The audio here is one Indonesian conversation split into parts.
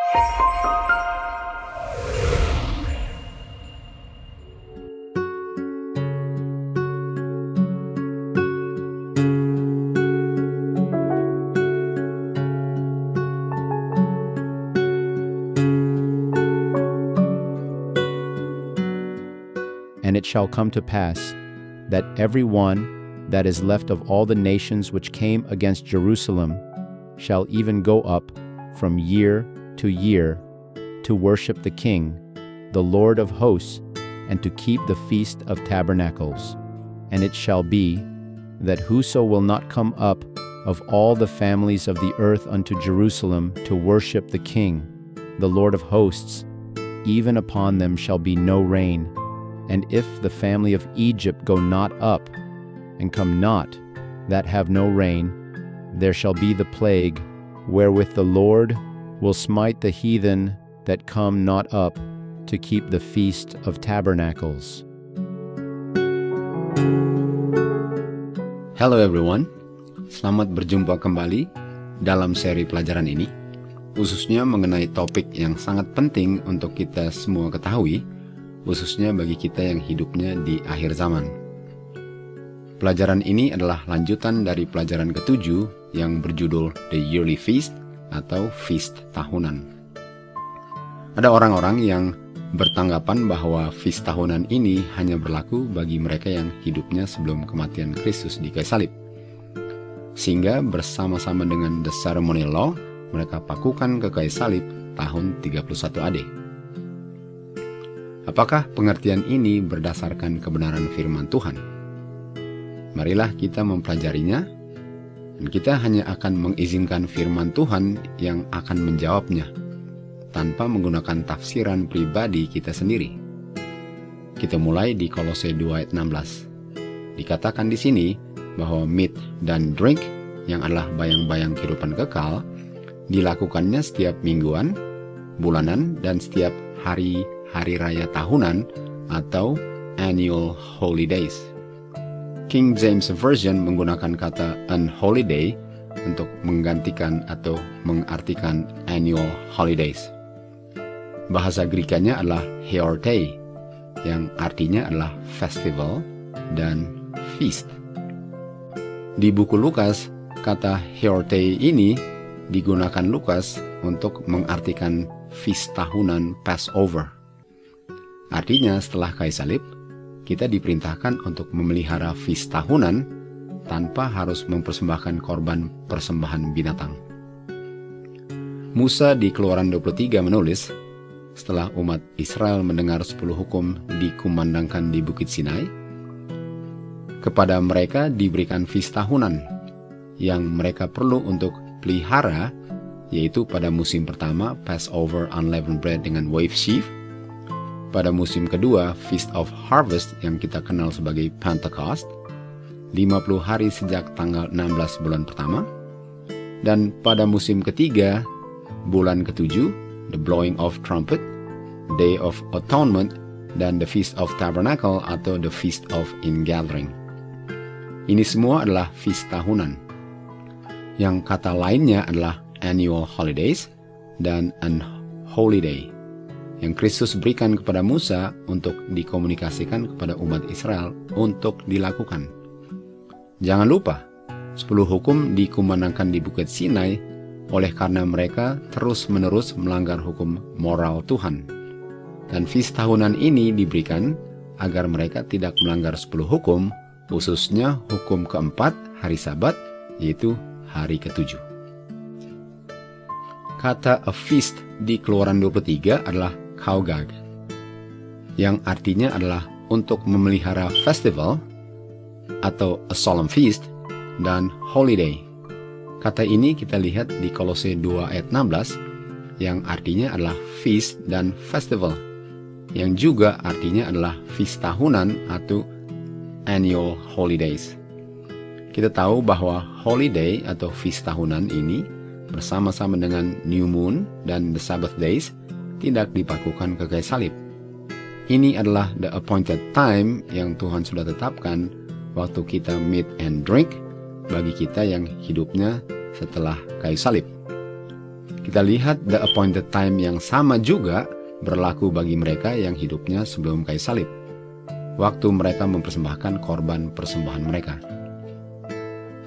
And it shall come to pass, that every one that is left of all the nations which came against Jerusalem shall even go up from year to year to worship the King, the Lord of hosts, and to keep the Feast of Tabernacles. And it shall be, that whoso will not come up of all the families of the earth unto Jerusalem to worship the King, the Lord of hosts, even upon them shall be no rain. And if the family of Egypt go not up, and come not, that have no rain, there shall be the plague, wherewith the Lord will smite the heathen that come not up to keep the Feast of Tabernacles. Hello everyone, selamat berjumpa kembali dalam seri pelajaran ini, khususnya mengenai topik yang sangat penting untuk kita semua ketahui, khususnya bagi kita yang hidupnya di akhir zaman. Pelajaran ini adalah lanjutan dari pelajaran ke-7 yang berjudul The Yearly Feast atau Feast Tahunan. Ada orang-orang yang bertanggapan bahwa feast tahunan ini hanya berlaku bagi mereka yang hidupnya sebelum kematian Kristus di kayu salib. Sehingga bersama-sama dengan The Ceremonial Law, mereka pakukan ke kayu salib tahun 31 AD. Apakah pengertian ini berdasarkan kebenaran firman Tuhan? Marilah kita mempelajarinya, dan kita hanya akan mengizinkan firman Tuhan yang akan menjawabnya, tanpa menggunakan tafsiran pribadi kita sendiri. Kita mulai di Kolose 2 ayat 16. Dikatakan di sini bahwa meat dan drink, yang adalah bayang-bayang kehidupan kekal, dilakukannya setiap mingguan, bulanan, dan setiap hari raya tahunan atau annual holidays. King James Version menggunakan kata unholy day untuk menggantikan atau mengartikan annual holidays. Bahasa Grekanya adalah heortei, yang artinya adalah festival dan feast. Di buku Lukas, kata heortei ini digunakan Lukas untuk mengartikan feast tahunan Passover. Artinya setelah kayu salib, kita diperintahkan untuk memelihara feast tahunan tanpa harus mempersembahkan korban persembahan binatang. Musa di Keluaran 23 menulis, setelah umat Israel mendengar 10 hukum dikumandangkan di Bukit Sinai, kepada mereka diberikan feast tahunan yang mereka perlu untuk pelihara, yaitu pada musim pertama Passover Unleavened Bread dengan wave sheaf, pada musim kedua Feast of Harvest yang kita kenal sebagai Pentecost, 50 hari sejak tanggal 16 bulan pertama, dan pada musim ketiga bulan ke-7 The Blowing of Trumpet, Day of Atonement, dan The Feast of Tabernacle atau The Feast of Ingathering. Ini semua adalah feast tahunan, yang kata lainnya adalah annual holidays dan unholy day, yang Kristus berikan kepada Musa untuk dikomunikasikan kepada umat Israel untuk dilakukan. Jangan lupa, 10 hukum dikumandangkan di Bukit Sinai oleh karena mereka terus-menerus melanggar hukum moral Tuhan. Dan feast tahunan ini diberikan agar mereka tidak melanggar 10 hukum, khususnya hukum keempat, hari Sabat, yaitu hari ke-7. Kata a feast di Keluaran 23 adalah kaugag, yang artinya adalah untuk memelihara festival atau a solemn feast dan holiday. Kata ini kita lihat di Kolose 2 ayat 16, yang artinya adalah feast dan festival, yang juga artinya adalah feast tahunan atau annual holidays. Kita tahu bahwa holiday atau feast tahunan ini bersama-sama dengan new moon dan the Sabbath days tidak dipakukan ke kayu salib. Ini adalah the appointed time yang Tuhan sudah tetapkan waktu kita meat and drink bagi kita yang hidupnya setelah kayu salib. Kita lihat the appointed time yang sama juga berlaku bagi mereka yang hidupnya sebelum kayu salib, waktu mereka mempersembahkan korban persembahan mereka.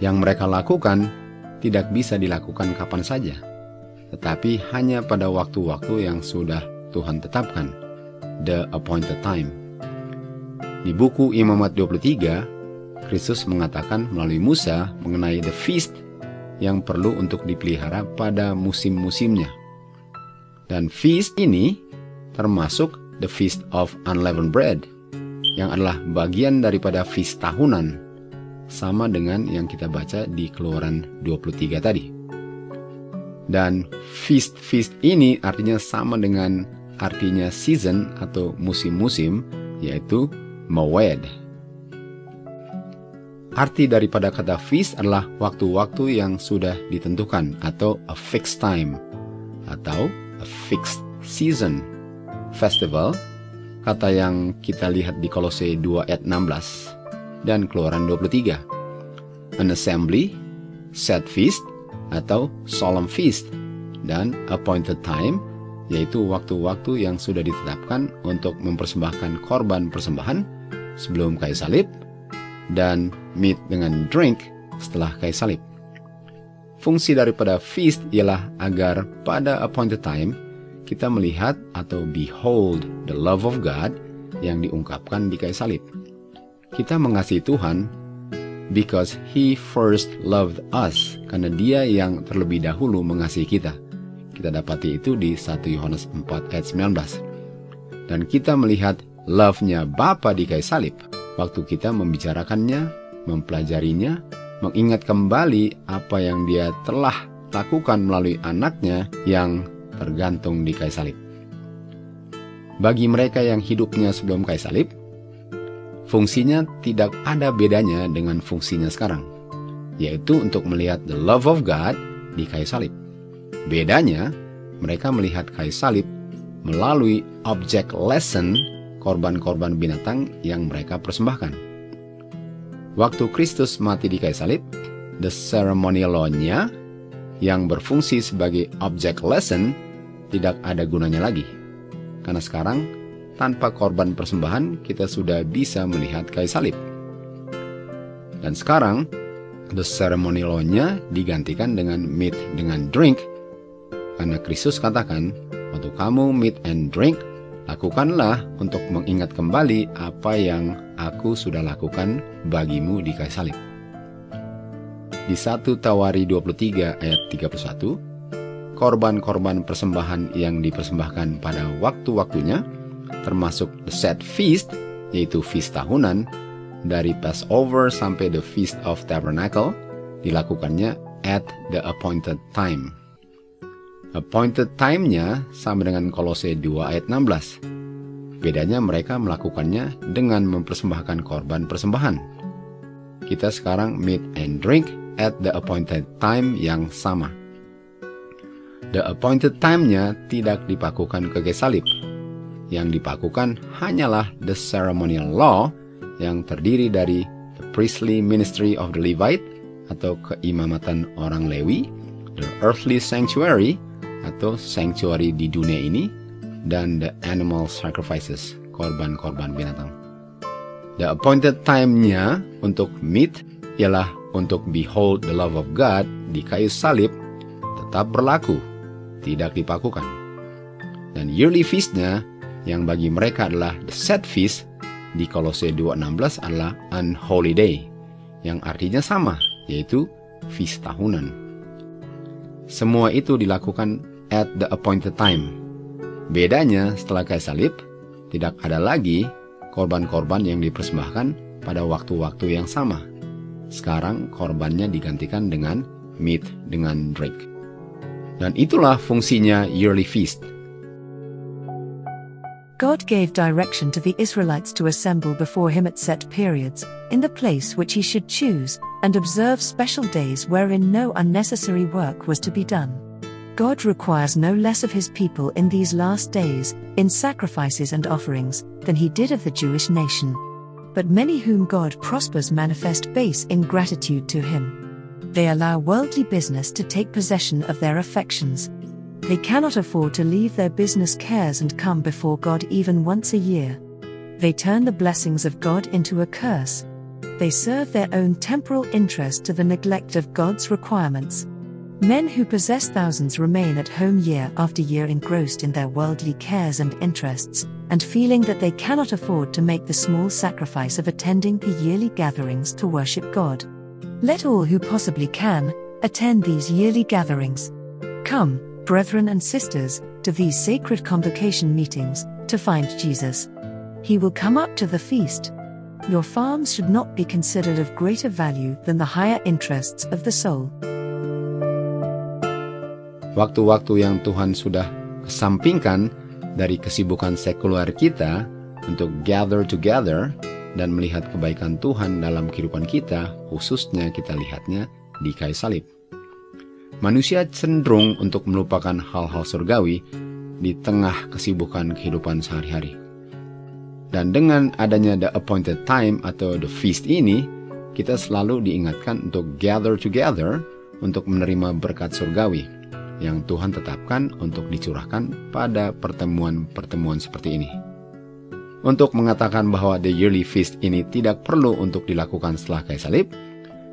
Yang mereka lakukan tidak bisa dilakukan kapan saja, tetapi hanya pada waktu-waktu yang sudah Tuhan tetapkan, the appointed time. Di buku Imamat 23, Kristus mengatakan melalui Musa mengenai the feast yang perlu untuk dipelihara pada musim-musimnya. Dan feast ini termasuk the feast of unleavened bread, yang adalah bagian daripada feast tahunan, sama dengan yang kita baca di Keluaran 23 tadi. Dan feast ini artinya sama dengan artinya season atau musim-musim, yaitu mawed. Arti daripada kata feast adalah waktu-waktu yang sudah ditentukan atau a fixed time atau a fixed season. Festival, kata yang kita lihat di Kolose 2 ayat 16 dan Keluaran 23. An assembly, set feast atau solemn feast, dan appointed time, yaitu waktu-waktu yang sudah ditetapkan untuk mempersembahkan korban persembahan sebelum kayu salib, dan meat dengan drink setelah kayu salib. Fungsi daripada feast ialah agar pada appointed time kita melihat atau behold the love of God yang diungkapkan di kayu salib. Kita mengasihi Tuhan because He first loved us, karena Dia yang terlebih dahulu mengasihi kita. Kita dapati itu di 1 Yohanes 4 ayat 19. Dan kita melihat love-nya Bapa di kayu salib waktu kita membicarakannya, mempelajarinya, mengingat kembali apa yang Dia telah lakukan melalui anaknya yang tergantung di kayu salib. Bagi mereka yang hidupnya sebelum kayu salib, fungsinya tidak ada bedanya dengan fungsinya sekarang, yaitu untuk melihat the love of God di kayu salib. Bedanya, mereka melihat kayu salib melalui object lesson korban-korban binatang yang mereka persembahkan. Waktu Kristus mati di kayu salib, the ceremonial law-nya yang berfungsi sebagai object lesson tidak ada gunanya lagi. Karena sekarang, tanpa korban persembahan, kita sudah bisa melihat kayu salib. Dan sekarang, the ceremony law-nya digantikan dengan meat dengan drink, karena Kristus katakan, waktu kamu meat and drink, lakukanlah untuk mengingat kembali apa yang aku sudah lakukan bagimu di kayu salib. Di 1 Tawari 23 ayat 31, korban-korban persembahan yang dipersembahkan pada waktu-waktunya, termasuk the set feast, yaitu feast tahunan, dari Passover sampai the Feast of Tabernacle, dilakukannya at the appointed time. Appointed time-nya sama dengan Kolose 2 ayat 16. Bedanya mereka melakukannya dengan mempersembahkan korban persembahan. Kita sekarang meat and drink at the appointed time yang sama. The appointed time-nya tidak dipakukan ke kayu salib. Yang dipakukan hanyalah the ceremonial law yang terdiri dari the priestly ministry of the Levite atau keimamatan orang Lewi, the earthly sanctuary atau sanctuary di dunia ini, dan the animal sacrifices, korban-korban binatang. The appointed time-nya untuk meat ialah untuk behold the love of God di kayu salib tetap berlaku, tidak dipakukan. Dan yearly feast-nya yang bagi mereka adalah the set feast di Kolose 2:16 adalah unholy day, yang artinya sama, yaitu feast tahunan. Semua itu dilakukan at the appointed time. Bedanya setelah kayu salib, tidak ada lagi korban-korban yang dipersembahkan pada waktu-waktu yang sama. Sekarang korbannya digantikan dengan meat dengan drink. Dan itulah fungsinya yearly feast. God gave direction to the Israelites to assemble before him at set periods, in the place which he should choose, and observe special days wherein no unnecessary work was to be done. God requires no less of his people in these last days, in sacrifices and offerings, than he did of the Jewish nation. But many whom God prospers manifest base ingratitude to him. They allow worldly business to take possession of their affections. They cannot afford to leave their business cares and come before God even once a year. They turn the blessings of God into a curse. They serve their own temporal interest to the neglect of God's requirements. Men who possess thousands remain at home year after year engrossed in their worldly cares and interests, and feeling that they cannot afford to make the small sacrifice of attending the yearly gatherings to worship God. Let all who possibly can attend these yearly gatherings. Come, brethren and sisters, to these sacred convocation meetings, to find Jesus. He will come up to the feast. Your farms should not be considered of greater value than the higher interests of the soul. Waktu-waktu yang Tuhan sudah kesampingkan dari kesibukan sekuler kita untuk gather together dan melihat kebaikan Tuhan dalam kehidupan kita, khususnya kita lihatnya di kayu salib. Manusia cenderung untuk melupakan hal-hal surgawi di tengah kesibukan kehidupan sehari-hari. Dan dengan adanya the appointed time atau the feast ini, kita selalu diingatkan untuk gather together untuk menerima berkat surgawi yang Tuhan tetapkan untuk dicurahkan pada pertemuan-pertemuan seperti ini. Untuk mengatakan bahwa the yearly feast ini tidak perlu untuk dilakukan setelah kayu salib,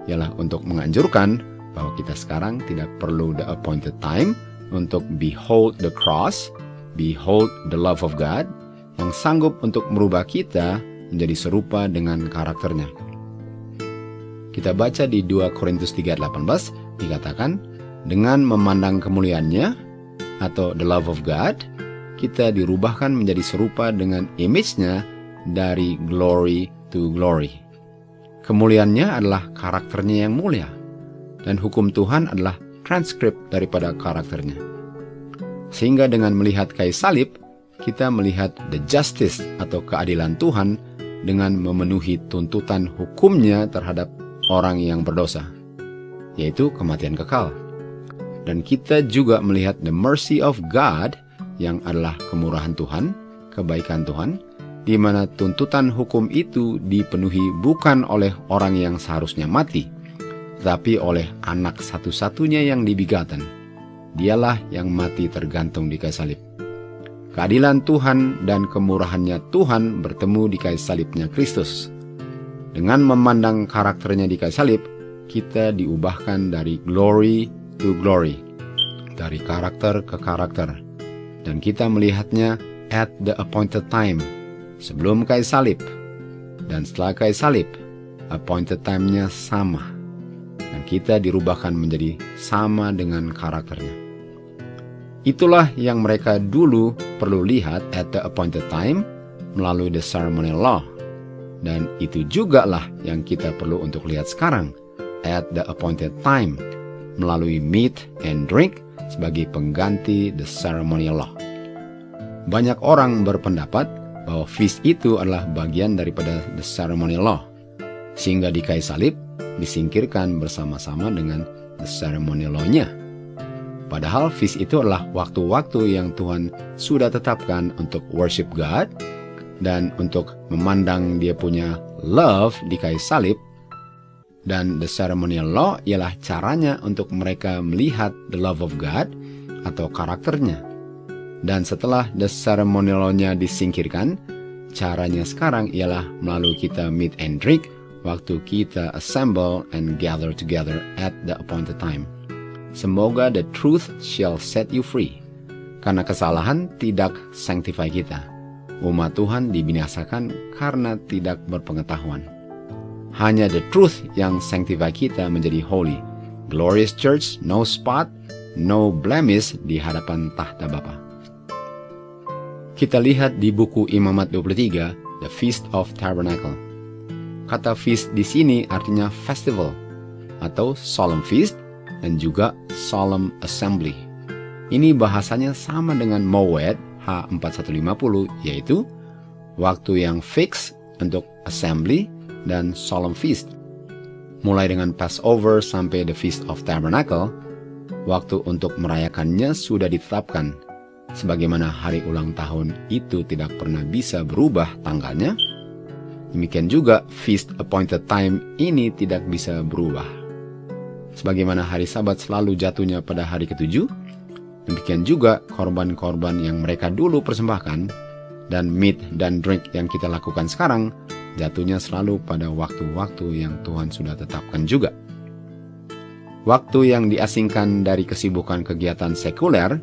ialah untuk menganjurkan bahwa kita sekarang tidak perlu the appointed time untuk behold the cross, behold the love of God, yang sanggup untuk merubah kita menjadi serupa dengan karakternya. Kita baca di 2 Korintus 3:18 dikatakan, dengan memandang kemuliaannya atau the love of God, kita dirubahkan menjadi serupa dengan image-nya dari glory to glory. Kemuliaannya adalah karakternya yang mulia, dan hukum Tuhan adalah transkrip daripada karakternya. Sehingga dengan melihat kayu salib, kita melihat the justice atau keadilan Tuhan dengan memenuhi tuntutan hukumnya terhadap orang yang berdosa, yaitu kematian kekal. Dan kita juga melihat the mercy of God yang adalah kemurahan Tuhan, kebaikan Tuhan, di mana tuntutan hukum itu dipenuhi bukan oleh orang yang seharusnya mati, tetapi oleh anak satu-satunya yang dibegotten. Dialah yang mati tergantung di kayu salib. Keadilan Tuhan dan kemurahannya Tuhan bertemu di kayu salibnya Kristus. Dengan memandang karakternya di kayu salib, kita diubahkan dari glory to glory, dari karakter ke karakter, dan kita melihatnya at the appointed time, sebelum kayu salib, dan setelah kayu salib, appointed time-nya sama, dan kita dirubahkan menjadi sama dengan karakternya. Itulah yang mereka dulu perlu lihat at the appointed time melalui the ceremonial law, dan itu juga lah yang kita perlu untuk lihat sekarang at the appointed time melalui meat and drink sebagai pengganti the ceremonial law. Banyak orang berpendapat bahwa feast itu adalah bagian daripada the ceremonial law, sehingga di kayu salib disingkirkan bersama-sama dengan the ceremonial law-nya. Padahal feast itu adalah waktu-waktu yang Tuhan sudah tetapkan untuk worship God dan untuk memandang Dia punya love di kayu salib. Dan the ceremonial law ialah caranya untuk mereka melihat the love of God atau karakternya. Dan setelah the ceremonial law-nya disingkirkan, caranya sekarang ialah melalui kita meet and drink waktu kita assemble and gather together at the appointed time. Semoga the truth shall set you free. Karena kesalahan tidak sanctify kita. Umat Tuhan dibinasakan karena tidak berpengetahuan. Hanya the truth yang sanctify kita menjadi holy. Glorious church, no spot, no blemish di hadapan tahta Bapa. Kita lihat di buku Imamat 23, The Feast of Tabernacle. Kata feast di sini artinya festival atau solemn feast dan juga solemn assembly. Ini bahasanya sama dengan Mowed H4150, yaitu waktu yang fix untuk assembly dan solemn feast. Mulai dengan Passover sampai the Feast of Tabernacle, waktu untuk merayakannya sudah ditetapkan. Sebagaimana hari ulang tahun itu tidak pernah bisa berubah tanggalnya, demikian juga Feast Appointed Time ini tidak bisa berubah. Sebagaimana hari Sabat selalu jatuhnya pada hari ke-7, Demikian juga korban-korban yang mereka dulu persembahkan dan meat dan drink yang kita lakukan sekarang jatuhnya selalu pada waktu-waktu yang Tuhan sudah tetapkan juga. Waktu yang diasingkan dari kesibukan kegiatan sekuler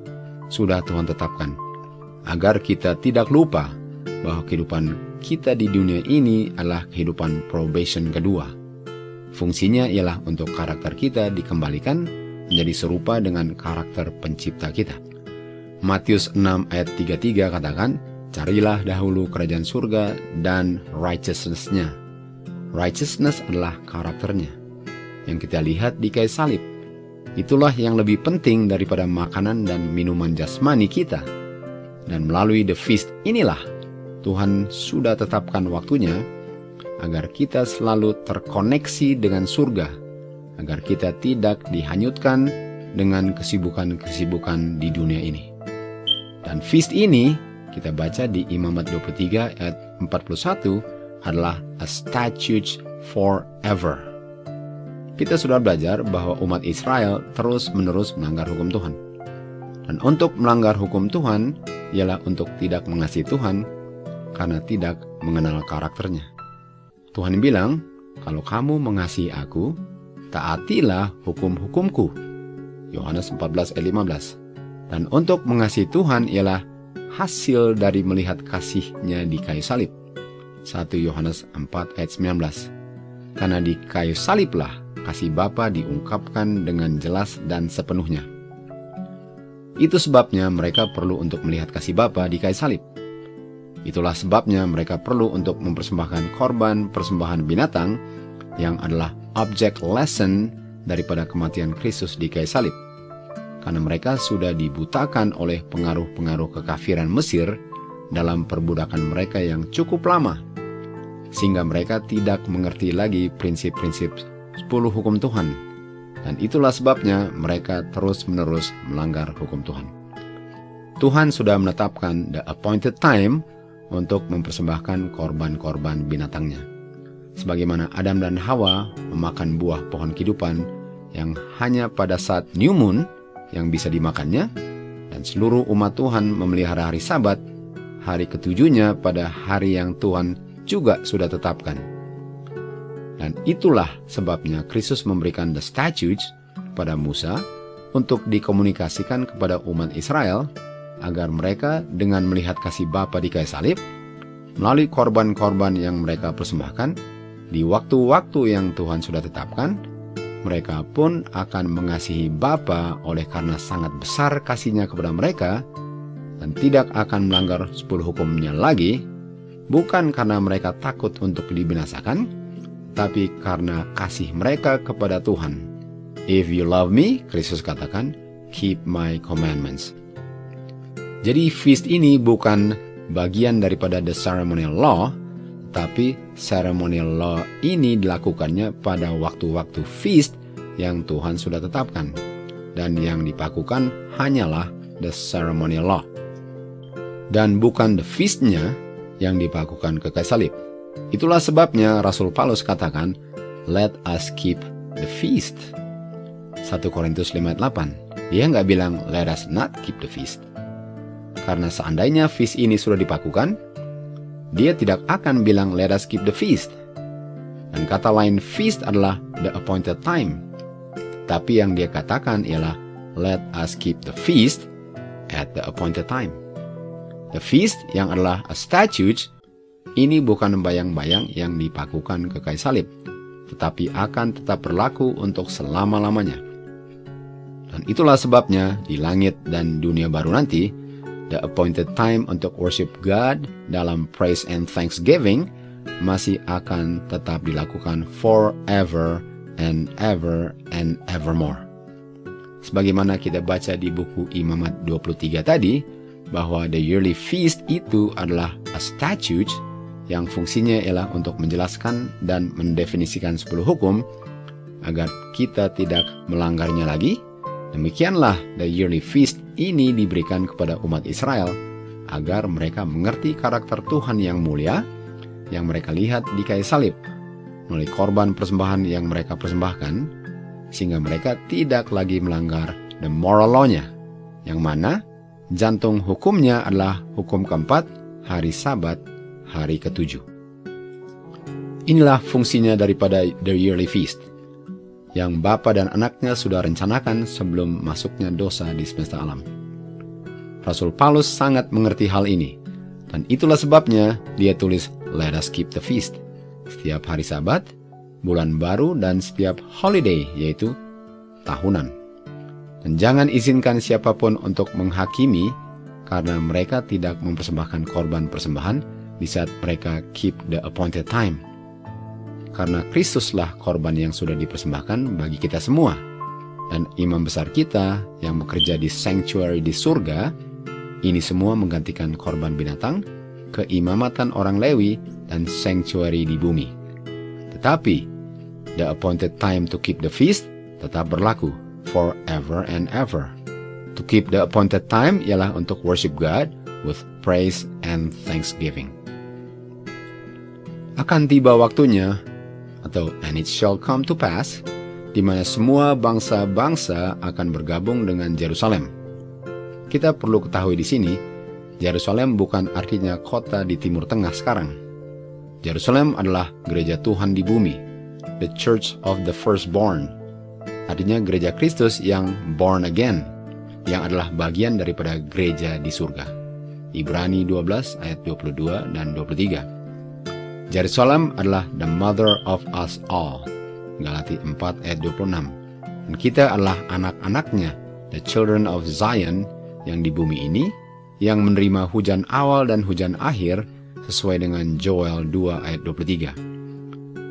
sudah Tuhan tetapkan, agar kita tidak lupa bahwa kehidupan kita di dunia ini adalah kehidupan probation kedua. Fungsinya ialah untuk karakter kita dikembalikan menjadi serupa dengan karakter pencipta kita. Matius 6 ayat 33 katakan, carilah dahulu kerajaan surga dan righteousness-nya. Righteousness adalah karakternya yang kita lihat di kayu salib. Itulah yang lebih penting daripada makanan dan minuman jasmani kita. Dan melalui the feast inilah Tuhan sudah tetapkan waktunya agar kita selalu terkoneksi dengan surga, agar kita tidak dihanyutkan dengan kesibukan-kesibukan di dunia ini. Dan feast ini kita baca di Imamat 23 ayat 41 adalah a statute forever. Kita sudah belajar bahwa umat Israel terus-menerus melanggar hukum Tuhan. Dan untuk melanggar hukum Tuhan ialah untuk tidak mengasihi Tuhan karena tidak mengenal karakternya. Tuhan bilang, kalau kamu mengasihi aku, taatilah hukum-hukumku. Yohanes 14 ayat 15. Dan untuk mengasihi Tuhan ialah hasil dari melihat kasih-Nya di kayu salib. 1 Yohanes 4 ayat 19. Karena di kayu saliblah kasih Bapa diungkapkan dengan jelas dan sepenuhnya. Itu sebabnya mereka perlu untuk melihat kasih Bapa di kayu salib. Itulah sebabnya mereka perlu untuk mempersembahkan korban persembahan binatang yang adalah objek lesson daripada kematian Kristus di kayu salib. Karena mereka sudah dibutakan oleh pengaruh-pengaruh kekafiran Mesir dalam perbudakan mereka yang cukup lama, sehingga mereka tidak mengerti lagi prinsip-prinsip 10 hukum Tuhan. Dan itulah sebabnya mereka terus-menerus melanggar hukum Tuhan. Tuhan sudah menetapkan the appointed time untuk mempersembahkan korban-korban binatangnya. Sebagaimana Adam dan Hawa memakan buah pohon kehidupan yang hanya pada saat new moon yang bisa dimakannya, dan seluruh umat Tuhan memelihara hari Sabat, hari ketujuhnya pada hari yang Tuhan juga sudah tetapkan. Dan itulah sebabnya Kristus memberikan the statutes kepada Musa untuk dikomunikasikan kepada umat Israel agar mereka dengan melihat kasih Bapa di kayu salib, melalui korban-korban yang mereka persembahkan di waktu-waktu yang Tuhan sudah tetapkan, mereka pun akan mengasihi Bapa oleh karena sangat besar kasih-Nya kepada mereka dan tidak akan melanggar 10 hukum-Nya lagi, bukan karena mereka takut untuk dibinasakan, tapi karena kasih mereka kepada Tuhan. If you love me, Kristus katakan, keep my commandments. Jadi feast ini bukan bagian daripada the ceremonial law, tapi ceremonial law ini dilakukannya pada waktu-waktu feast yang Tuhan sudah tetapkan. Dan yang dipakukan hanyalah the ceremonial law. Dan bukan the feast-nya yang dipakukan ke kayu salib. Itulah sebabnya Rasul Paulus katakan, let us keep the feast. 1 Korintus 5 ayat 8. Dia nggak bilang, let us not keep the feast. Karena seandainya feast ini sudah dipakukan, dia tidak akan bilang, let us keep the feast. Dan kata lain feast adalah the appointed time. Tapi yang dia katakan ialah, let us keep the feast at the appointed time. The feast yang adalah a statute, ini bukan bayang-bayang yang dipakukan ke kayu salib, tetapi akan tetap berlaku untuk selama-lamanya. Dan itulah sebabnya di langit dan dunia baru nanti, the appointed time untuk worship God dalam praise and thanksgiving masih akan tetap dilakukan forever and evermore. Sebagaimana kita baca di buku Imamat 23 tadi, bahwa the yearly feast itu adalah a statute yang fungsinya ialah untuk menjelaskan dan mendefinisikan 10 hukum agar kita tidak melanggarnya lagi. Demikianlah the yearly feast ini diberikan kepada umat Israel agar mereka mengerti karakter Tuhan yang mulia yang mereka lihat di kayu salib melalui korban persembahan yang mereka persembahkan, sehingga mereka tidak lagi melanggar the moral law-nya, yang mana jantung hukumnya adalah hukum keempat, hari Sabat, hari ketujuh. Inilah fungsinya daripada the yearly feast, yang Bapa dan anaknya sudah rencanakan sebelum masuknya dosa di semesta alam. Rasul Paulus sangat mengerti hal ini, dan itulah sebabnya dia tulis, "Let us keep the feast." Setiap hari Sabat, bulan baru, dan setiap holiday, yaitu tahunan. Dan jangan izinkan siapapun untuk menghakimi, karena mereka tidak mempersembahkan korban persembahan di saat mereka keep the appointed time. Karena Kristuslah korban yang sudah dipersembahkan bagi kita semua. Dan imam besar kita yang bekerja di sanctuary di surga, ini semua menggantikan korban binatang, keimamatan orang Lewi, dan sanctuary di bumi. Tetapi, the appointed time to keep the feast tetap berlaku forever and ever. To keep the appointed time ialah untuk worship God with praise and thanksgiving. Akan tiba waktunya, atau and it shall come to pass, di mana semua bangsa-bangsa akan bergabung dengan Yerusalem. Kita perlu ketahui di sini, Yerusalem bukan artinya kota di Timur Tengah sekarang. Yerusalem adalah gereja Tuhan di bumi, the church of the firstborn. Artinya gereja Kristus yang born again, yang adalah bagian daripada gereja di surga. Ibrani 12 ayat 22 dan 23. Yerusalem adalah the mother of us all. Galati 4 ayat 26. Dan kita adalah anak-anaknya, the children of Zion, yang di bumi ini, yang menerima hujan awal dan hujan akhir sesuai dengan Joel 2 ayat 23.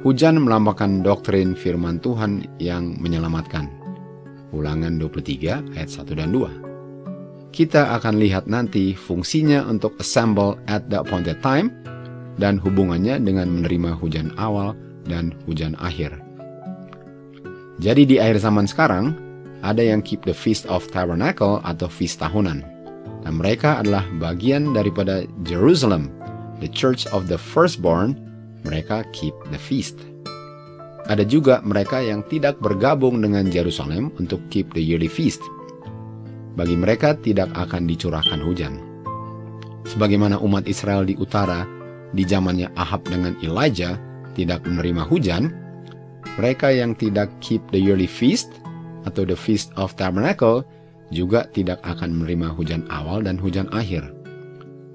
Hujan melambangkan doktrin firman Tuhan yang menyelamatkan. Ulangan 23 ayat 1 dan 2. Kita akan lihat nanti fungsinya untuk assemble at the appointed time dan hubungannya dengan menerima hujan awal dan hujan akhir. Jadi di akhir zaman sekarang, ada yang keep the Feast of Tabernacle atau feast tahunan. Dan mereka adalah bagian daripada Jerusalem, the church of the firstborn. Mereka keep the feast. Ada juga mereka yang tidak bergabung dengan Yerusalem untuk keep the yearly feast. Bagi mereka tidak akan dicurahkan hujan. Sebagaimana umat Israel di utara di zamannya Ahab dengan Elijah tidak menerima hujan, mereka yang tidak keep the yearly feast atau the Feast of Tabernacle juga tidak akan menerima hujan awal dan hujan akhir.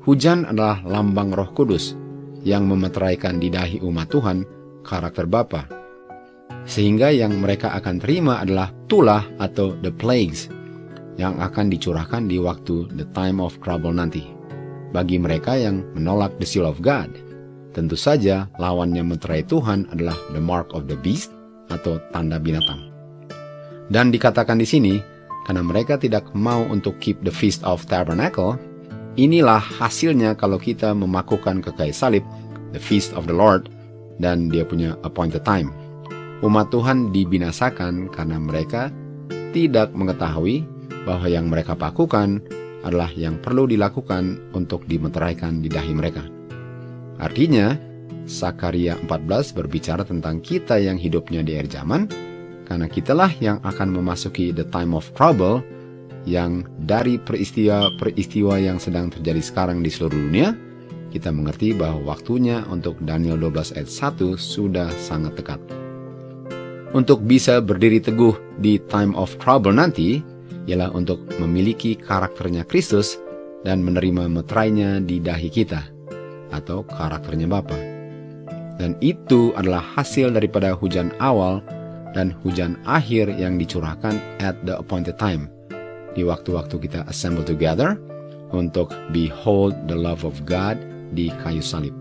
Hujan adalah lambang Roh Kudus yang memeteraikan di dahi umat Tuhan karakter Bapa. Sehingga yang mereka akan terima adalah tulah atau the plagues yang akan dicurahkan di waktu the time of trouble nanti. Bagi mereka yang menolak the seal of God, tentu saja lawannya meterai Tuhan adalah the mark of the beast atau tanda binatang. Dan dikatakan di sini, karena mereka tidak mau untuk keep the Feast of Tabernacle, inilah hasilnya kalau kita memakukan ke kayu salib, the Feast of the Lord, dan dia punya appointed time. Umat Tuhan dibinasakan karena mereka tidak mengetahui bahwa yang mereka pakukan adalah yang perlu dilakukan untuk dimeteraikan di dahi mereka. Artinya, Sakaria 14 berbicara tentang kita yang hidupnya di akhir zaman, karena kitalah yang akan memasuki the time of trouble, yang dari peristiwa yang sedang terjadi sekarang di seluruh dunia, kita mengerti bahwa waktunya untuk Daniel 12 ayat 1 sudah sangat dekat. Untuk bisa berdiri teguh di time of trouble nanti, ialah untuk memiliki karakternya Kristus dan menerima meterainya di dahi kita, atau karakternya Bapa. Dan itu adalah hasil daripada hujan awal dan hujan akhir yang dicurahkan at the appointed time, di waktu-waktu kita assemble together untuk behold the love of God di kayu salib.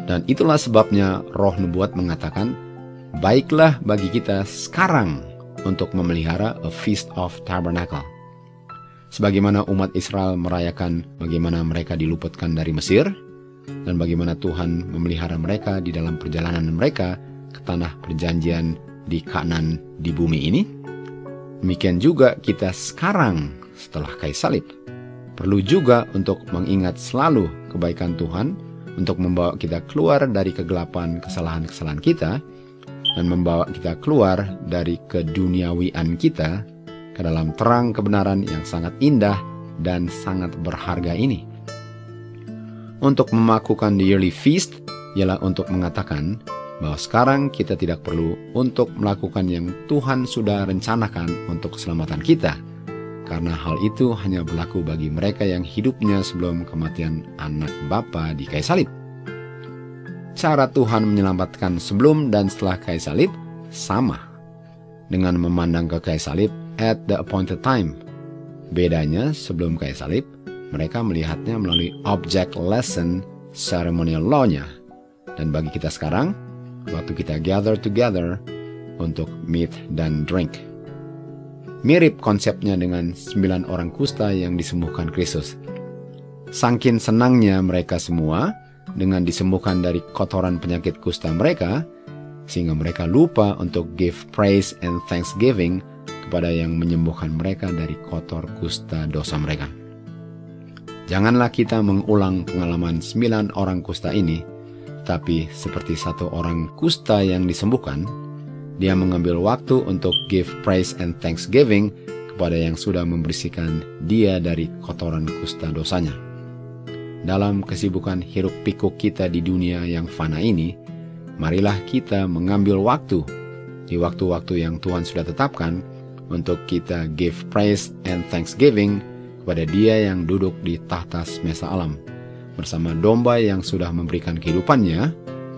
Dan itulah sebabnya roh nubuat mengatakan, baiklah bagi kita sekarang untuk memelihara a Feast of Tabernacle. Sebagaimana umat Israel merayakan bagaimana mereka diluputkan dari Mesir, dan bagaimana Tuhan memelihara mereka di dalam perjalanan mereka ke tanah perjanjian di Kanaan di bumi ini, demikian juga kita sekarang setelah kayu salib perlu juga untuk mengingat selalu kebaikan Tuhan untuk membawa kita keluar dari kegelapan kesalahan-kesalahan kita dan membawa kita keluar dari keduniawian kita ke dalam terang kebenaran yang sangat indah dan sangat berharga ini. Untuk melakukan the yearly feast ialah untuk mengatakan bahwa sekarang kita tidak perlu untuk melakukan yang Tuhan sudah rencanakan untuk keselamatan kita, karena hal itu hanya berlaku bagi mereka yang hidupnya sebelum kematian anak Bapa di kayu salib. Cara Tuhan menyelamatkan sebelum dan setelah kayu salib sama, dengan memandang ke kayu salib at the appointed time. Bedanya, sebelum kayu salib, mereka melihatnya melalui object lesson ceremonial law-nya. Dan bagi kita sekarang, waktu kita gather together untuk meet dan drink. Mirip konsepnya dengan 9 orang kusta yang disembuhkan Kristus. Saking senangnya mereka semua dengan disembuhkan dari kotoran penyakit kusta mereka, sehingga mereka lupa untuk give praise and thanksgiving kepada yang menyembuhkan mereka dari kotor kusta dosa mereka. Janganlah kita mengulang pengalaman 9 orang kusta ini, tapi seperti satu orang kusta yang disembuhkan, dia mengambil waktu untuk give praise and thanksgiving kepada yang sudah membersihkan dia dari kotoran kusta dosanya. Dalam kesibukan hiruk pikuk kita di dunia yang fana ini, marilah kita mengambil waktu di waktu-waktu yang Tuhan sudah tetapkan untuk kita give praise and thanksgiving kepada Dia yang duduk di tahta semesta alam bersama domba yang sudah memberikan kehidupannya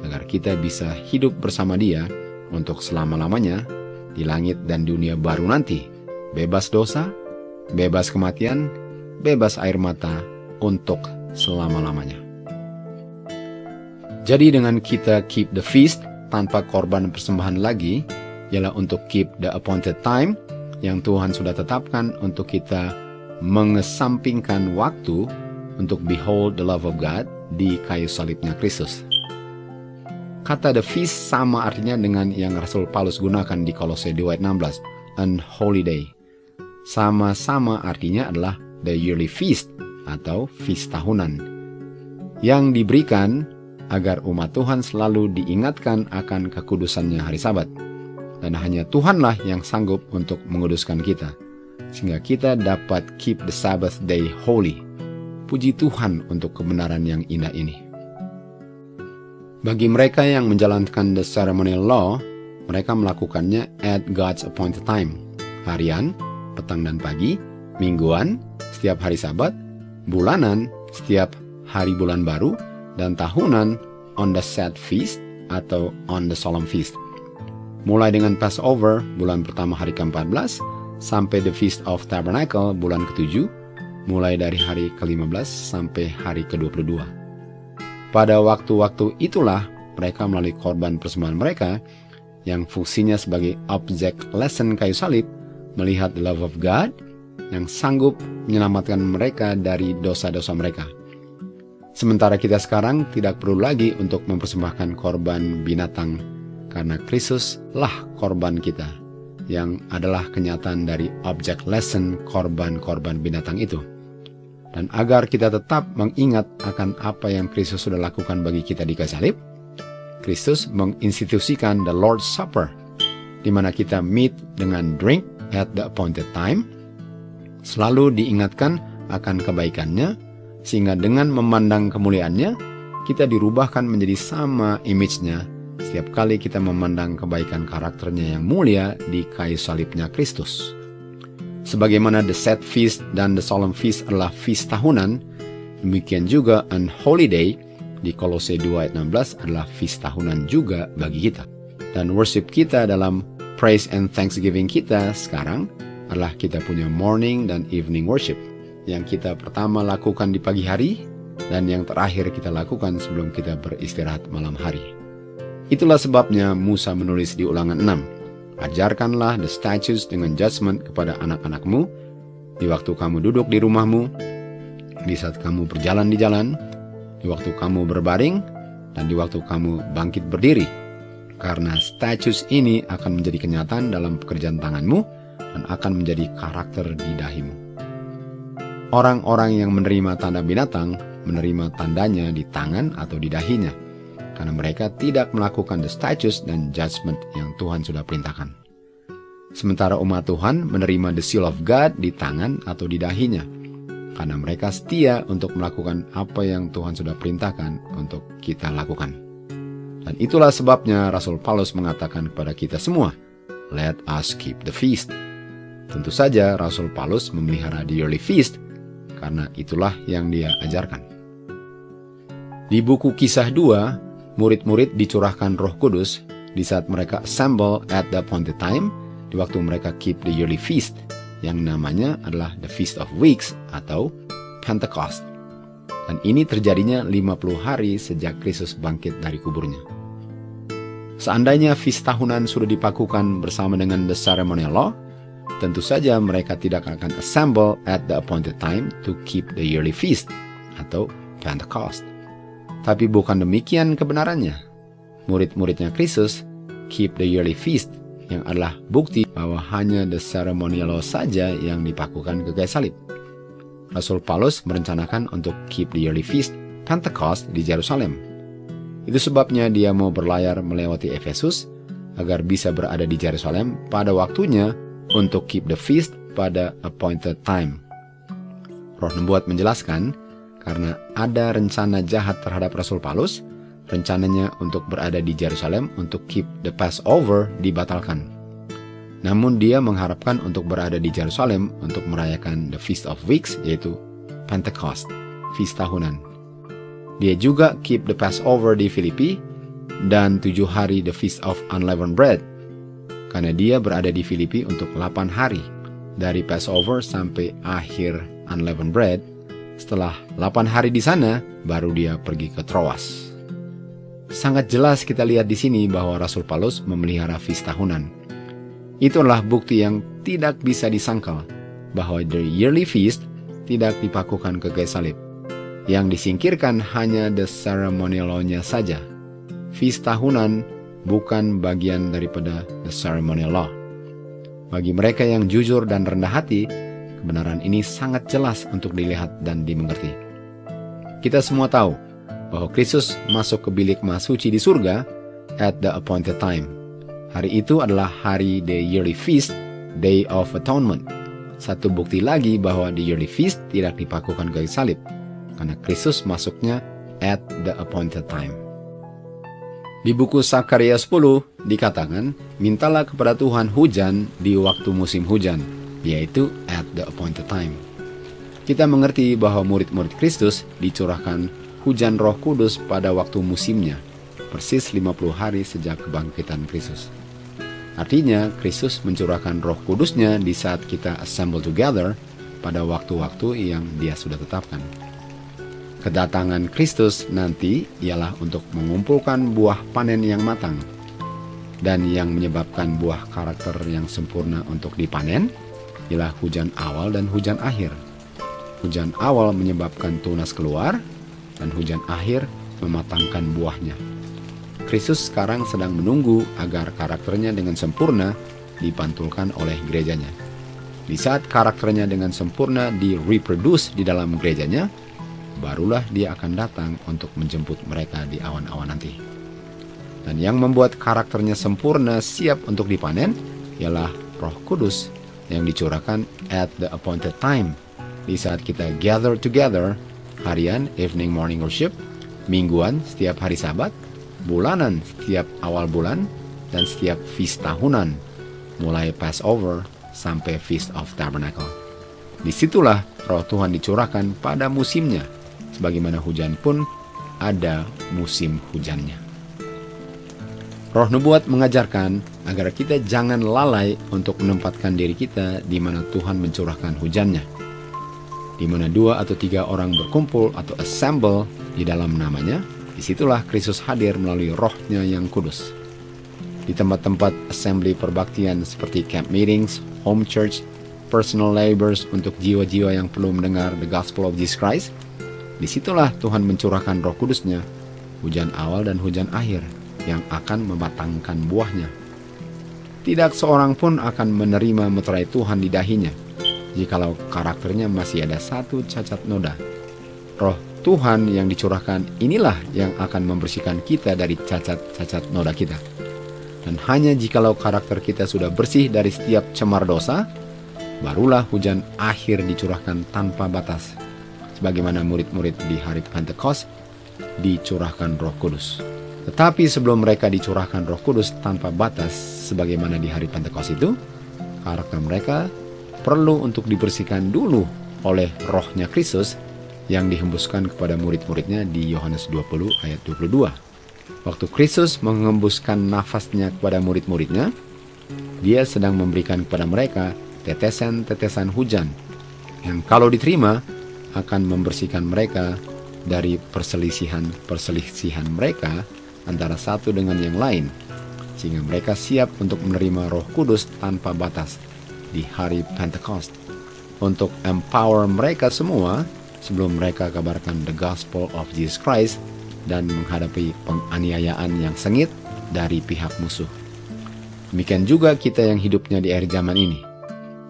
agar kita bisa hidup bersama Dia untuk selama-lamanya di langit dan dunia baru nanti, bebas dosa, bebas kematian, bebas air mata untuk selama-lamanya. Jadi dengan kita keep the feast tanpa korban persembahan lagi, ialah untuk keep the appointed time yang Tuhan sudah tetapkan untuk kita mengesampingkan waktu untuk behold the love of God di kayu salibnya Kristus. Kata the feast sama artinya dengan yang Rasul Paulus gunakan di Kolose 2:16, an holy day. Sama-sama artinya adalah the yearly feast atau feast tahunan, yang diberikan agar umat Tuhan selalu diingatkan akan kekudusannya hari Sabat. Dan hanya Tuhanlah yang sanggup untuk menguduskan kita, sehingga kita dapat keep the Sabbath day holy. Puji Tuhan untuk kebenaran yang indah ini. Bagi mereka yang menjalankan the ceremonial law, mereka melakukannya at God's appointed time. Harian, petang dan pagi, mingguan, setiap hari Sabat, bulanan, setiap hari bulan baru, dan tahunan on the set feast atau on the solemn feast. Mulai dengan Passover, bulan pertama hari ke-14, sampai the Feast of Tabernacle, bulan ke-7, mulai dari hari ke-15 sampai hari ke-22. Pada waktu-waktu itulah mereka melalui korban persembahan mereka, yang fungsinya sebagai object lesson kayu salib, melihat the love of God, yang sanggup menyelamatkan mereka dari dosa-dosa mereka. Sementara kita sekarang tidak perlu lagi untuk mempersembahkan korban binatang, karena Kristuslah korban kita, yang adalah kenyataan dari object lesson korban-korban binatang itu. Dan agar kita tetap mengingat akan apa yang Kristus sudah lakukan bagi kita di kayu salib, Kristus menginstitusikan the Lord's Supper, di mana kita meet dengan drink at the appointed time, selalu diingatkan akan kebaikannya, sehingga dengan memandang kemuliaannya, kita dirubahkan menjadi sama image-nya setiap kali kita memandang kebaikan karakternya yang mulia di kayu salibnya Kristus. Sebagaimana the set feast dan the solemn feast adalah feast tahunan, demikian juga an holy day di Kolose 2:16 adalah feast tahunan juga bagi kita. Dan worship kita dalam praise and thanksgiving kita sekarang adalah kita punya morning dan evening worship, yang kita pertama lakukan di pagi hari dan yang terakhir kita lakukan sebelum kita beristirahat malam hari. Itulah sebabnya Musa menulis di Ulangan 6, ajarkanlah the statutes dengan judgment kepada anak-anakmu, di waktu kamu duduk di rumahmu, di saat kamu berjalan di jalan, di waktu kamu berbaring, dan di waktu kamu bangkit berdiri. Karena statutes ini akan menjadi kenyataan dalam pekerjaan tanganmu, dan akan menjadi karakter di dahimu. Orang-orang yang menerima tanda binatang, menerima tandanya di tangan atau di dahinya, karena mereka tidak melakukan the statutes dan judgment yang Tuhan sudah perintahkan. Sementara umat Tuhan menerima the seal of God di tangan atau di dahinya, karena mereka setia untuk melakukan apa yang Tuhan sudah perintahkan untuk kita lakukan. Dan itulah sebabnya Rasul Paulus mengatakan kepada kita semua, let us keep the feast. Tentu saja Rasul Paulus memelihara the yearly feast, karena itulah yang dia ajarkan. Di buku Kisah 2, murid-murid dicurahkan Roh Kudus di saat mereka assemble at the appointed time, di waktu mereka keep the yearly feast, yang namanya adalah the Feast of Weeks atau Pentecost. Dan ini terjadinya 50 hari sejak Kristus bangkit dari kuburnya. Seandainya feast tahunan sudah dipakukan bersama dengan the ceremonial law, tentu saja mereka tidak akan assemble at the appointed time to keep the yearly feast atau Pentecost. Tapi bukan demikian kebenarannya. Murid-muridnya Kristus keep the yearly feast, yang adalah bukti bahwa hanya the ceremonial law saja yang dipakukan ke kayu salib. Rasul Paulus merencanakan untuk keep the yearly feast Pentecost di Yerusalem. Itu sebabnya dia mau berlayar melewati Efesus agar bisa berada di Yerusalem pada waktunya untuk keep the feast pada appointed time. Roh Nubuat menjelaskan, karena ada rencana jahat terhadap Rasul Paulus, rencananya untuk berada di Yerusalem untuk keep the Passover dibatalkan. Namun dia mengharapkan untuk berada di Yerusalem untuk merayakan the Feast of Weeks, yaitu Pentecost, feast tahunan. Dia juga keep the Passover di Filipi dan 7 hari the Feast of Unleavened Bread, karena dia berada di Filipi untuk 8 hari, dari Passover sampai akhir Unleavened Bread. Setelah 8 hari di sana, baru dia pergi ke Troas. Sangat jelas kita lihat di sini bahwa Rasul Paulus memelihara feast tahunan. Itulah bukti yang tidak bisa disangkal, bahwa the yearly feast tidak dipakukan ke kayu salib. Yang disingkirkan hanya the ceremonial law-nya saja. Feast tahunan bukan bagian daripada the ceremonial law. Bagi mereka yang jujur dan rendah hati, kebenaran ini sangat jelas untuk dilihat dan dimengerti. Kita semua tahu bahwa Kristus masuk ke bilik maha suci di surga at the appointed time. Hari itu adalah hari the yearly feast, Day of Atonement. Satu bukti lagi bahwa the yearly feast tidak dipakukan ke salib, karena Kristus masuknya at the appointed time. Di buku Sakaria 10 dikatakan, mintalah kepada Tuhan hujan di waktu musim hujan, yaitu at the appointed time. Kita mengerti bahwa murid-murid Kristus dicurahkan hujan Roh Kudus pada waktu musimnya, persis 50 hari sejak kebangkitan Kristus. Artinya, Kristus mencurahkan Roh Kudusnya di saat kita assemble together pada waktu-waktu yang Dia sudah tetapkan. Kedatangan Kristus nanti ialah untuk mengumpulkan buah panen yang matang, dan yang menyebabkan buah karakter yang sempurna untuk dipanen ialah hujan awal dan hujan akhir. Hujan awal menyebabkan tunas keluar, dan hujan akhir mematangkan buahnya. Kristus sekarang sedang menunggu agar karakternya dengan sempurna dipantulkan oleh gerejanya. Di saat karakternya dengan sempurna di-reproduce di dalam gerejanya, barulah dia akan datang untuk menjemput mereka di awan-awan nanti. Dan yang membuat karakternya sempurna siap untuk dipanen ialah Roh Kudus yang dicurahkan at the appointed time, di saat kita gather together, harian, evening, morning worship, mingguan, setiap hari Sabat, bulanan, setiap awal bulan, dan setiap feast tahunan, mulai Passover sampai Feast of Tabernacle. Disitulah Roh Tuhan dicurahkan pada musimnya, sebagaimana hujan pun ada musim hujannya. Roh Nubuat mengajarkan agar kita jangan lalai untuk menempatkan diri kita di mana Tuhan mencurahkan hujannya. Di mana 2 atau 3 orang berkumpul atau assemble di dalam namanya, disitulah Kristus hadir melalui Roh-Nya yang kudus. Di tempat-tempat assembly perbaktian seperti camp meetings, home church, personal labors untuk jiwa-jiwa yang perlu mendengar the gospel of Jesus Christ, disitulah Tuhan mencurahkan Roh Kudus-Nya, hujan awal dan hujan akhir, yang akan mematangkan buahnya. Tidak seorang pun akan menerima meterai Tuhan di dahinya, jikalau karakternya masih ada satu cacat noda. Roh Tuhan yang dicurahkan inilah yang akan membersihkan kita dari cacat-cacat noda kita. Dan hanya jikalau karakter kita sudah bersih dari setiap cemar dosa, barulah hujan akhir dicurahkan tanpa batas, sebagaimana murid-murid di hari Pentekost dicurahkan Roh Kudus. Tetapi sebelum mereka dicurahkan Roh Kudus tanpa batas sebagaimana di hari Pentekost itu, karakter mereka perlu untuk dibersihkan dulu oleh Rohnya Kristus yang dihembuskan kepada murid-muridnya di Yohanes 20 ayat 22. Waktu Kristus mengembuskan nafasnya kepada murid-muridnya, Dia sedang memberikan kepada mereka tetesan-tetesan hujan yang kalau diterima akan membersihkan mereka dari perselisihan mereka antara satu dengan yang lain, sehingga mereka siap untuk menerima Roh Kudus tanpa batas di hari Pentekost, untuk empower mereka semua sebelum mereka kabarkan the gospel of Jesus Christ dan menghadapi penganiayaan yang sengit dari pihak musuh. Demikian juga kita yang hidupnya di akhir zaman ini.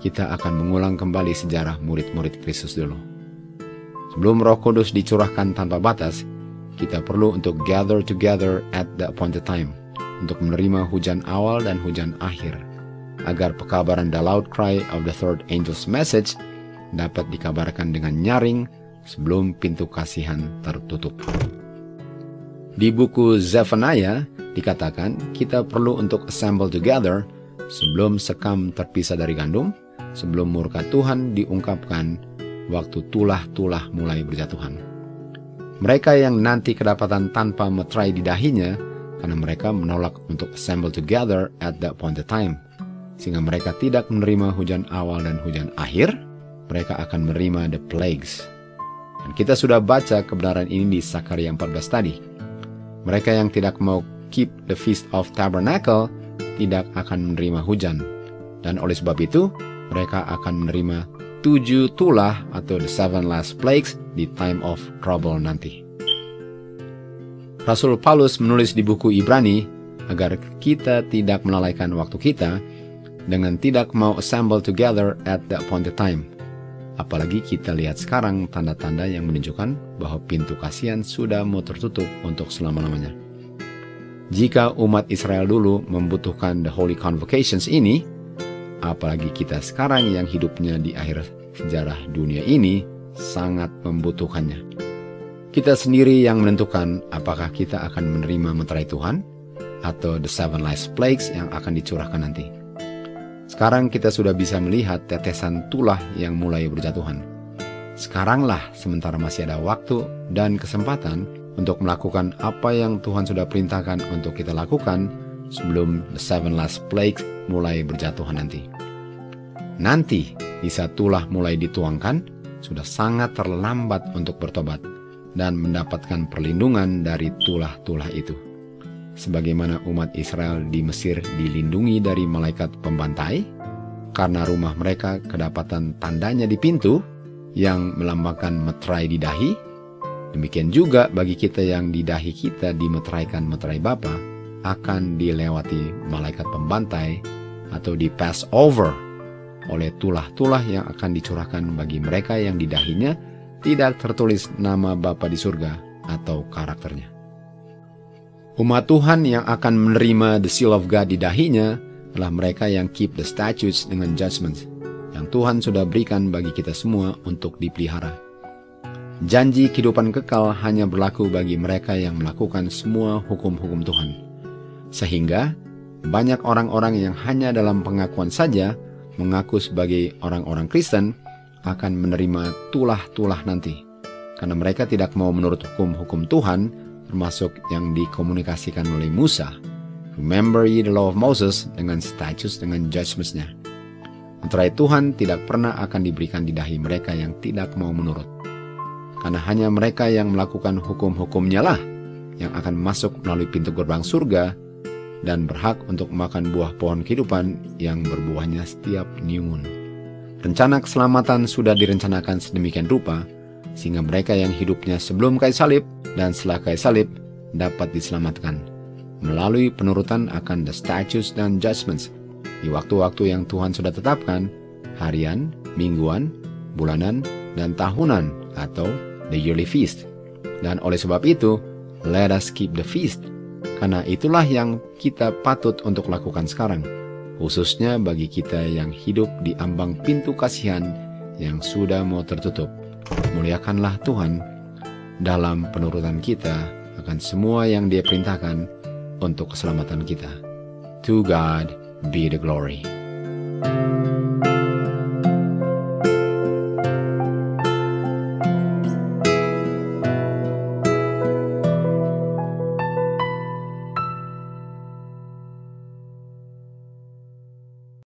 Kita akan mengulang kembali sejarah murid-murid Kristus dulu. Sebelum Roh Kudus dicurahkan tanpa batas, kita perlu untuk gather together at the appointed time, untuk menerima hujan awal dan hujan akhir, agar pekabaran the loud cry of the third angel's message dapat dikabarkan dengan nyaring sebelum pintu kasihan tertutup. Di buku Zephaniah dikatakan kita perlu untuk assemble together sebelum sekam terpisah dari gandum, sebelum murka Tuhan diungkapkan waktu tulah-tulah mulai berjatuhan. Mereka yang nanti kedapatan tanpa meterai di dahinya karena mereka menolak untuk assemble together at the appointed time, sehingga mereka tidak menerima hujan awal dan hujan akhir, mereka akan menerima the plagues. Dan kita sudah baca kebenaran ini di Zakaria 14 tadi. Mereka yang tidak mau keep the Feast of Tabernacle tidak akan menerima hujan. Dan oleh sebab itu, mereka akan menerima 7 tulah atau the 7 last plagues di time of trouble nanti. Rasul Paulus menulis di buku Ibrani agar kita tidak melalaikan waktu kita dengan tidak mau assemble together at the appointed time. Apalagi kita lihat sekarang tanda-tanda yang menunjukkan bahwa pintu kasihan sudah mau tertutup untuk selama-lamanya. Jika umat Israel dulu membutuhkan the Holy Convocations ini, apalagi kita sekarang yang hidupnya di akhir sejarah dunia ini sangat membutuhkannya. Kita sendiri yang menentukan apakah kita akan menerima meterai Tuhan atau the 7 last plagues yang akan dicurahkan nanti. Sekarang kita sudah bisa melihat tetesan tulah yang mulai berjatuhan. Sekaranglah sementara masih ada waktu dan kesempatan untuk melakukan apa yang Tuhan sudah perintahkan untuk kita lakukan sebelum the 7 last plagues mulai berjatuhan nanti. Nanti, di saat tulah mulai dituangkan, sudah sangat terlambat untuk bertobat dan mendapatkan perlindungan dari tulah-tulah itu. Sebagaimana umat Israel di Mesir dilindungi dari malaikat pembantai, karena rumah mereka kedapatan tandanya di pintu yang melambangkan meterai di dahi, demikian juga bagi kita yang di dahi kita dimeteraikan meterai Bapa, akan dilewati malaikat pembantai atau di pass over oleh tulah-tulah yang akan dicurahkan bagi mereka yang di dahinya tidak tertulis nama Bapa di surga atau karakternya. Umat Tuhan yang akan menerima the seal of God di dahinya adalah mereka yang keep the statutes dengan judgments yang Tuhan sudah berikan bagi kita semua untuk dipelihara. Janji kehidupan kekal hanya berlaku bagi mereka yang melakukan semua hukum-hukum Tuhan. Sehingga banyak orang-orang yang hanya dalam pengakuan saja mengaku sebagai orang-orang Kristen akan menerima tulah-tulah nanti, karena mereka tidak mau menurut hukum-hukum Tuhan, termasuk yang dikomunikasikan oleh Musa. Remember ye the law of Moses dengan statutes dengan judgments-nya. Meterai Tuhan tidak pernah akan diberikan di dahi mereka yang tidak mau menurut. Karena hanya mereka yang melakukan hukum-hukumnya lah yang akan masuk melalui pintu gerbang surga dan berhak untuk makan buah pohon kehidupan yang berbuahnya setiap new moon. Rencana keselamatan sudah direncanakan sedemikian rupa, sehingga mereka yang hidupnya sebelum kayu salib dan setelah kayu salib dapat diselamatkan melalui penurutan akan the statutes dan judgments di waktu-waktu yang Tuhan sudah tetapkan, harian, mingguan, bulanan, dan tahunan atau the yearly feast. Dan oleh sebab itu, let us keep the feast Karena itulah yang kita patut untuk lakukan sekarang, khususnya bagi kita yang hidup di ambang pintu kasihan yang sudah mau tertutup. Muliakanlah Tuhan dalam penurutan kita akan semua yang Dia perintahkan untuk keselamatan kita. To God be the glory.